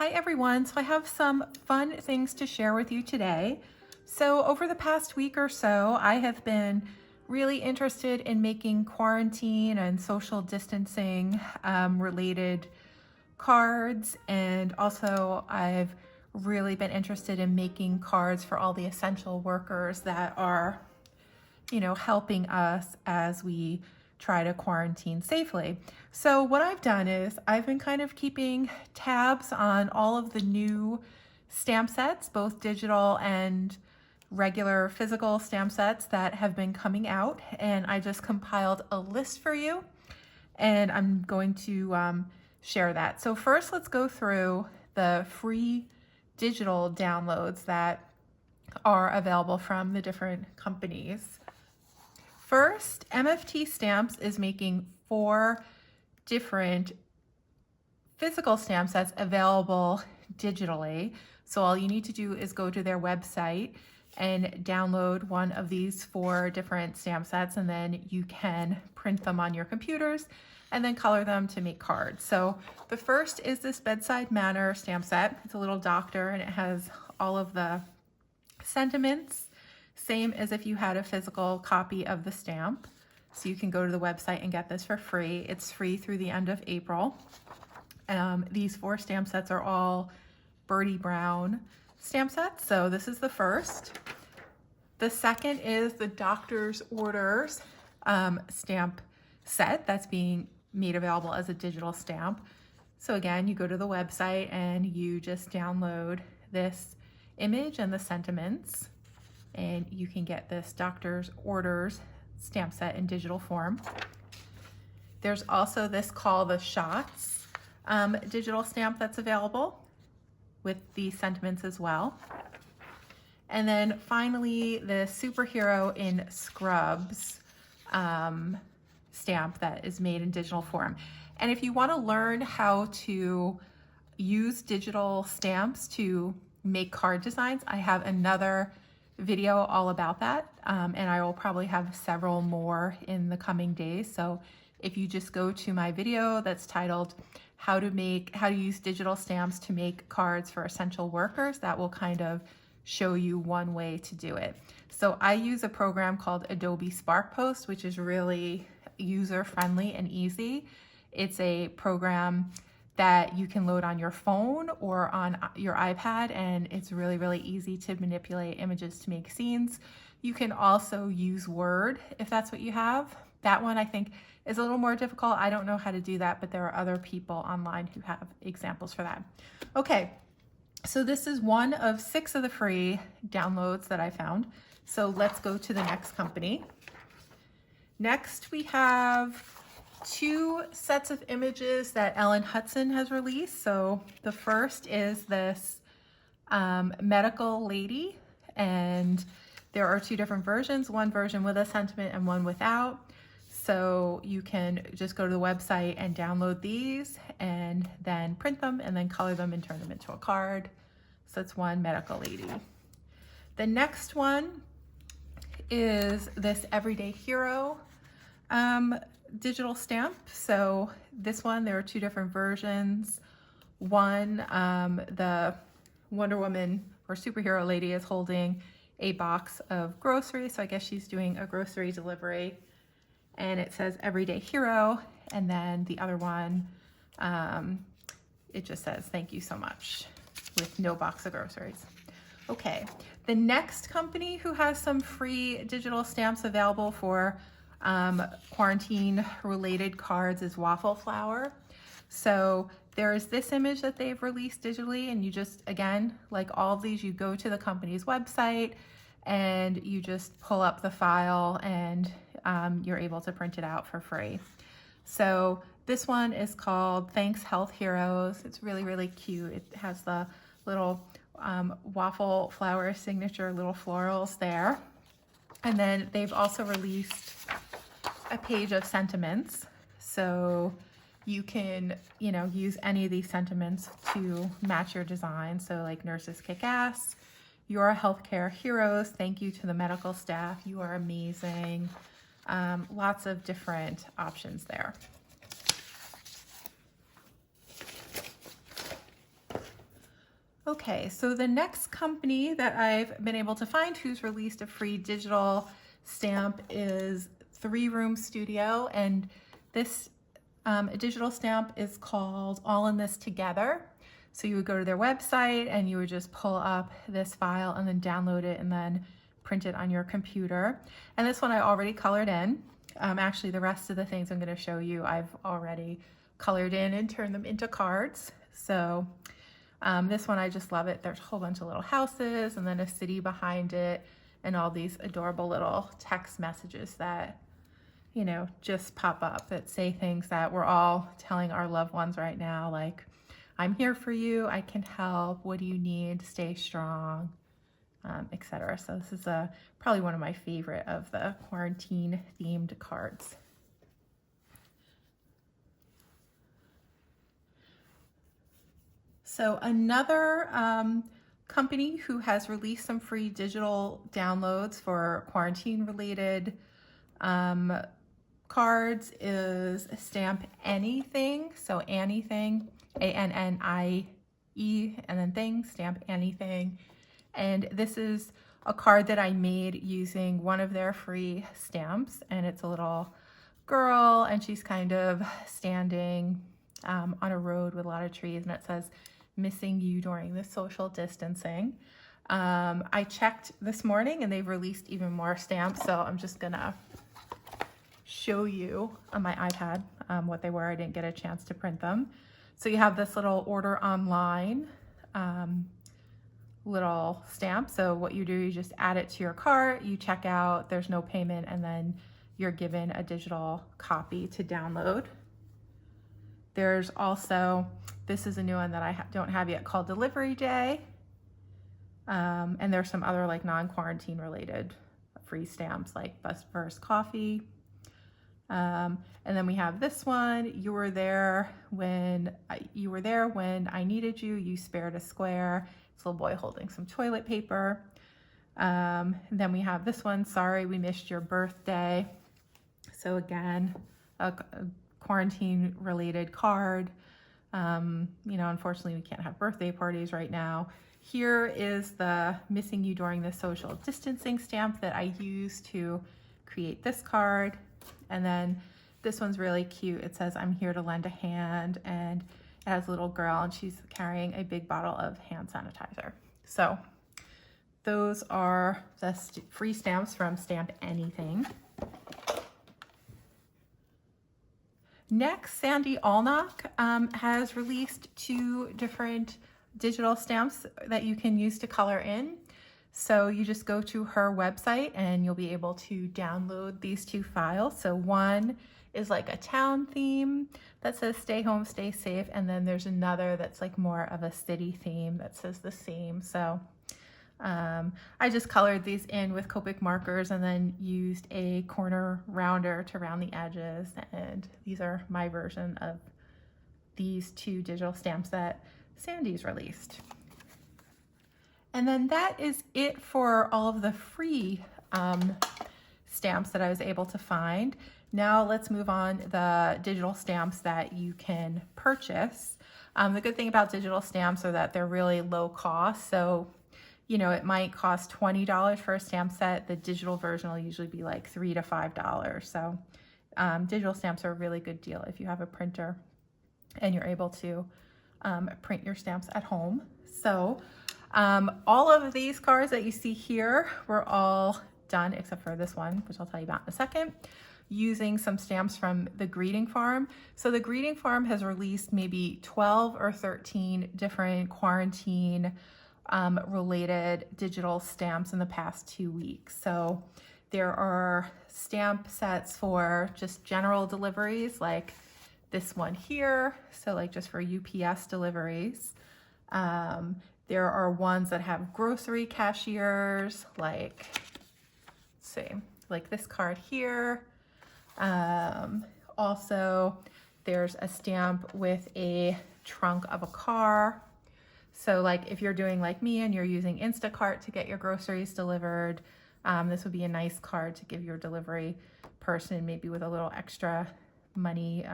Hi everyone, so I have some fun things to share with you today. So over the past week or so, I have been really interested in making quarantine and social distancing related cards, and also I've really been interested in making cards for all the essential workers that are, helping us as we try to quarantine safely. So what I've done is I've been kind of keeping tabs on all of the new stamp sets, both digital and regular physical stamp sets that have been coming out, and I just compiled a list for you, and I'm going to share that. So first, let's go through the free digital downloads that are available from the different companies. First, MFT Stamps is making 4 different physical stamp sets available digitally. So all you need to do is go to their website and download one of these 4 different stamp sets, and then you can print them on your computers and then color them to make cards. So the first is this Bedside Manner stamp set. It's a little doctor and it has all of the sentiments, same as if you had a physical copy of the stamp. So you can go to the website and get this for free. It's free through the end of April. These 4 stamp sets are all Birdie Brown stamp sets. So this is the first. The second is the Doctor's Orders stamp set that's being made available as a digital stamp. So again, you go to the website and you just download this image and the sentiments, and you can get this Doctor's Orders stamp set in digital form. There's also this Call the Shots digital stamp that's available with the sentiments as well. And then finally, the Superhero in Scrubs stamp that is made in digital form. And if you want to learn how to use digital stamps to make card designs, I have another video all about that, and I will probably have several more in the coming days. So if you just go to my video that's titled how to use digital stamps to make cards for essential workers, that will kind of show you one way to do it. So I use a program called Adobe Spark Post, which is really user-friendly and easy. It's a program that you can load on your phone or on your iPad, and it's really, really easy to manipulate images to make scenes. You can also use Word if that's what you have. That one I think is a little more difficult. I don't know how to do that, but there are other people online who have examples for that. Okay, so this is one of 6 of the free downloads that I found. So let's go to the next company. Next, we have 2 sets of images that Hutson has released. So the first is this medical lady, and there are 2 different versions, one version with a sentiment and one without. So you can just go to the website and download these and then print them and then color them and turn them into a card. So it's one medical lady. The next one is this Everyday Hero digital stamp. So this one, there are 2 different versions. One, the Wonder Woman or superhero lady is holding a box of groceries. So I guess she's doing a grocery delivery, and it says Everyday Hero. And then the other one, it just says thank you so much with no box of groceries. Okay, the next company who has some free digital stamps available for quarantine related cards is Waffle Flower. So there is this image that they've released digitally, and you just, again, like all of these, you go to the company's website and you just pull up the file, and you're able to print it out for free. So this one is called Thanks Health Heroes. It's really, really cute. It has the little Waffle Flower signature little florals there. And then they've also released a page of sentiments. So you can, use any of these sentiments to match your design. So like nurses kick ass, you're healthcare heroes, thank you to the medical staff, you are amazing. Lots of different options there. Okay, so the next company that I've been able to find who's released a free digital stamp is 3 Room Studio, and this digital stamp is called All in This Together. So you would go to their website and you would just pull up this file and then download it and then print it on your computer. And this one I already colored in. Actually, the rest of the things I'm going to show you I've already colored in and turned them into cards. So this one, I just love it. There's a whole bunch of little houses and then a city behind it and all these adorable little text messages that, you know, just pop up that say things that we're all telling our loved ones right now, like, I'm here for you, I can help, what do you need, stay strong, etc. So this is probably one of my favorite of the quarantine themed cards. So another company who has released some free digital downloads for quarantine related cards is Stamp Anniething. So Anniething, A-N-N-I-E, and then thing, Stamp Anniething. And this is a card that I made using one of their free stamps, and it's a little girl and she's kind of standing on a road with a lot of trees, and it says, "Missing you during the social distancing." I checked this morning and they've released even more stamps, so I'm just gonna show you on my iPad what they were. I didn't get a chance to print them. So you have this little order online little stamp. So what you do, you just add it to your cart, you check out, there's no payment, and then you're given a digital copy to download. There's also, this is a new one that I don't have yet, called Delivery Day. And there's some other like non-quarantine related free stamps like Bus First Coffee. And then we have this one, you were there when I needed you, you spared a square. It's a little boy holding some toilet paper. Then we have this one, sorry we missed your birthday. So again, a quarantine related card. You know, unfortunately we can't have birthday parties right now. Here is the "Missing you during the social distancing" stamp that I used to create this card. And then this one's really cute. It says, "I'm here to lend a hand," and it has a little girl and she's carrying a big bottle of hand sanitizer. So those are the free stamps from Stamp Anniething. Next, Sandy Allnock has released 2 different digital stamps that you can use to color in. So you just go to her website and you'll be able to download these 2 files. So one is like a town theme that says "Stay home, stay safe," and then there's another that's like more of a city theme that says the same. So I just colored these in with Copic markers and then used a corner rounder to round the edges, and these are my version of these 2 digital stamps that Sandy's released. And then that is it for all of the free stamps that I was able to find. Now let's move on to the digital stamps that you can purchase. The good thing about digital stamps are that they're really low cost. So, you know, it might cost $20 for a stamp set. The digital version will usually be like $3 to $5. So digital stamps are a really good deal if you have a printer and you're able to print your stamps at home. So all of these cards that you see here were all done except for this one, which I'll tell you about in a second, using some stamps from the Greeting Farm. So the Greeting Farm has released maybe 12 or 13 different quarantine related digital stamps in the past 2 weeks. So there are stamp sets for just general deliveries, like this one here, so like just for UPS deliveries. There are ones that have grocery cashiers, like, let's see, like this card here. Also, there's a stamp with a trunk of a car. So like if you're doing like me and you're using Instacart to get your groceries delivered, this would be a nice card to give your delivery person, maybe with a little extra money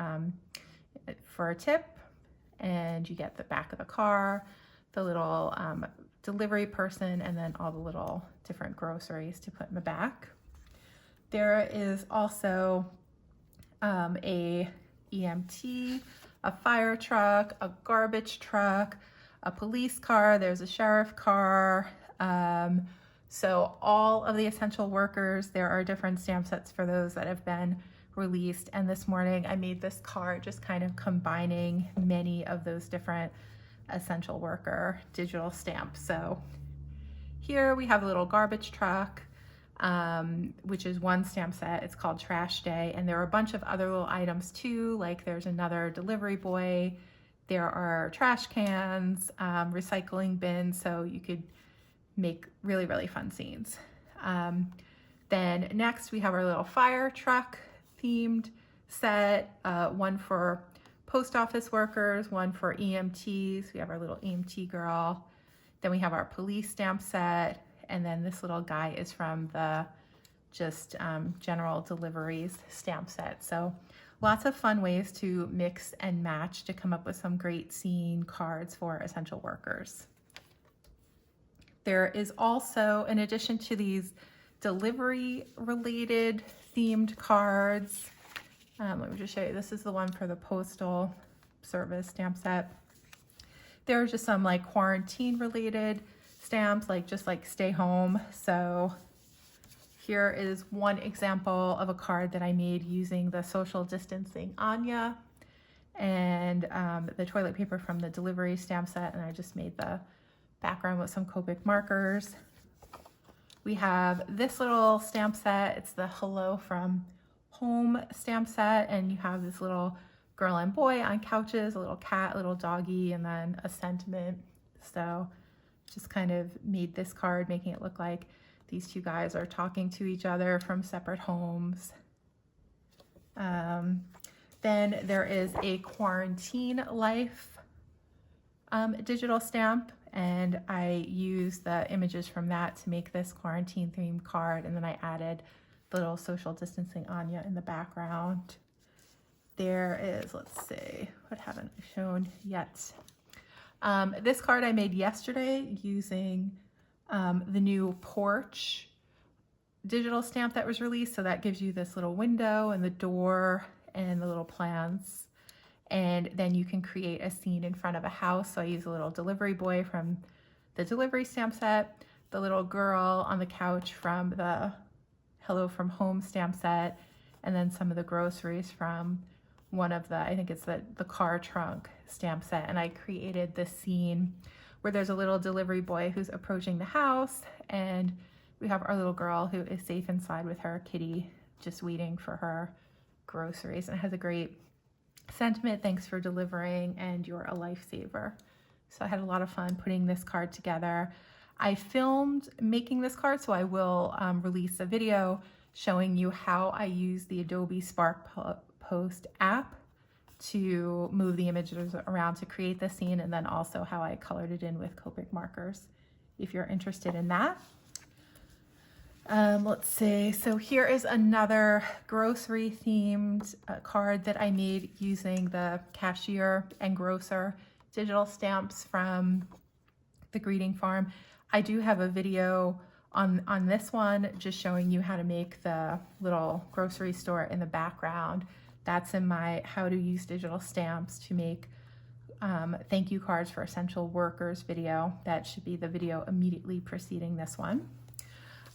for a tip, and you get the back of the car. the little delivery person, and then all the little different groceries to put in the back. There is also a EMT, a fire truck, a garbage truck, a police car, there's a sheriff car. So all of the essential workers, there are different stamp sets for those that have been released. And this morning I made this card just kind of combining many of those different essential worker digital stamps. So here we have a little garbage truck, which is one stamp set. It's called Trash Day. And there are a bunch of other little items too, like there's another delivery boy, there are trash cans, recycling bins, so you could make really, really fun scenes. Then next we have our little fire truck themed set, one for post office workers, one for EMTs. We have our little EMT girl. Then we have our police stamp set. And then this little guy is from the just general deliveries stamp set. So lots of fun ways to mix and match to come up with some great scene cards for essential workers. There is also, in addition to these delivery related themed cards, let me just show you. This is the one for the postal service stamp set. There are just some like quarantine related stamps, like just like stay home. So here is one example of a card that I made using the social distancing Anya and the toilet paper from the delivery stamp set, and I just made the background with some Copic markers. We have this little stamp set. It's the Hello from Home stamp set, and you have this little girl and boy on couches, a little cat, a little doggy, and then a sentiment. So just kind of made this card, making it look like these two guys are talking to each other from separate homes. Then there is a quarantine life digital stamp, and I used the images from that to make this quarantine themed card, and then I added the little social distancing Anya in the background. There is, let's see, what haven't I shown yet? This card I made yesterday using the new porch digital stamp that was released. So that gives you this little window and the door and the little plants. And then you can create a scene in front of a house. So I use a little delivery boy from the delivery stamp set, the little girl on the couch from the Hello from Home stamp set, and then some of the groceries from one of the, I think it's the car trunk stamp set. And I created this scene where there's a little delivery boy who's approaching the house, and we have our little girl who is safe inside with her kitty, just waiting for her groceries. And it has a great sentiment, thanks for delivering, and you're a lifesaver. So I had a lot of fun putting this card together. I filmed making this card, so I will release a video showing you how I use the Adobe Spark Post app to move the images around to create the scene, and then also how I colored it in with Copic markers, if you're interested in that. Let's see, so here is another grocery themed card that I made using the cashier and grocer digital stamps from the greeting farm. I do have a video on this one just showing you how to make the little grocery store in the background. That's in my how to use digital stamps to make thank you cards for essential workers video. That should be the video immediately preceding this one.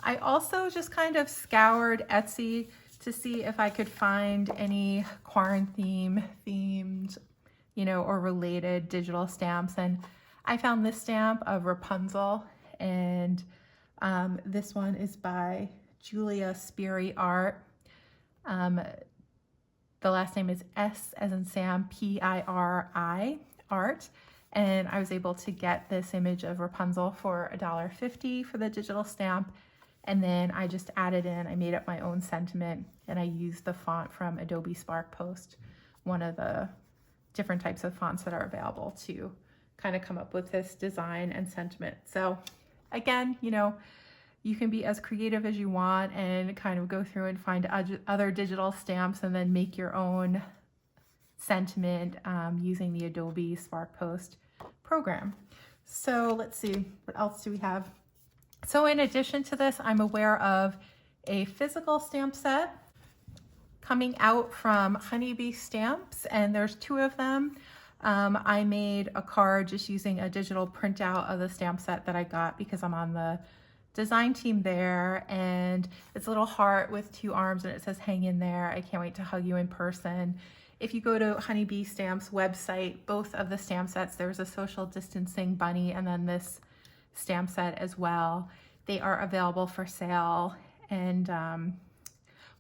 I also just kind of scoured Etsy to see if I could find any quarantine themed, you know, or related digital stamps. And I found this stamp of Rapunzel, and this one is by Julia Sperry Art. The last name is S as in Sam, P-I-R-I Art. And I was able to get this image of Rapunzel for $1.50 for the digital stamp. And then I just added in, I made up my own sentiment, and I used the font from Adobe Spark Post, one of the different types of fonts that are available, to kind of come up with this design and sentiment. So again, you know, you can be as creative as you want and kind of go through and find other digital stamps and then make your own sentiment using the Adobe Spark Post program. So let's see, what else do we have? So in addition to this, I'm aware of a physical stamp set coming out from MFT Stamps, and there's 2 of them. I made a card just using a digital printout of the stamp set that I got because I'm on the design team there, and it's a little heart with 2 arms and it says hang in there. I can't wait to hug you in person. If you go to MFT Stamps website, both of the stamp sets, there's a social distancing bunny and then this stamp set as well. They are available for sale, and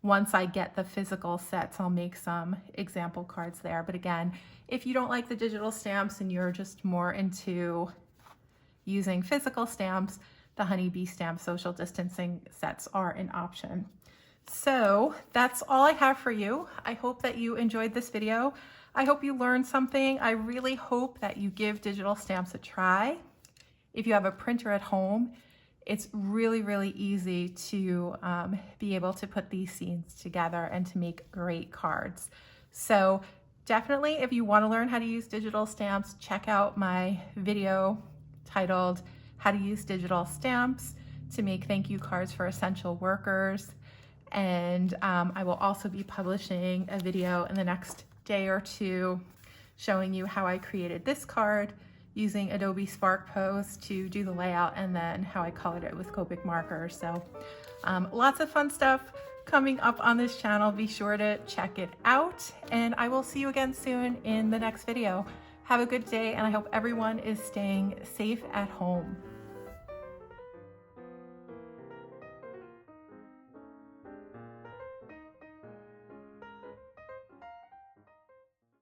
once I get the physical sets, I'll make some example cards there. But again, if you don't like the digital stamps and you're just more into using physical stamps, the MFT Stamp social distancing sets are an option. So that's all I have for you. I hope that you enjoyed this video. I hope you learned something. I really hope that you give digital stamps a try. If you have a printer at home, it's really, really easy to be able to put these scenes together and to make great cards. So definitely, if you want to learn how to use digital stamps, check out my video titled How to Use Digital Stamps to Make Thank You Cards for Essential Workers. And I will also be publishing a video in the next day or 2 showing you how I created this card using Adobe Spark Pose to do the layout, and then how I colored it with Copic markers. So lots of fun stuff coming up on this channel. Be sure to check it out, and I will see you again soon in the next video. Have a good day, and I hope everyone is staying safe at home.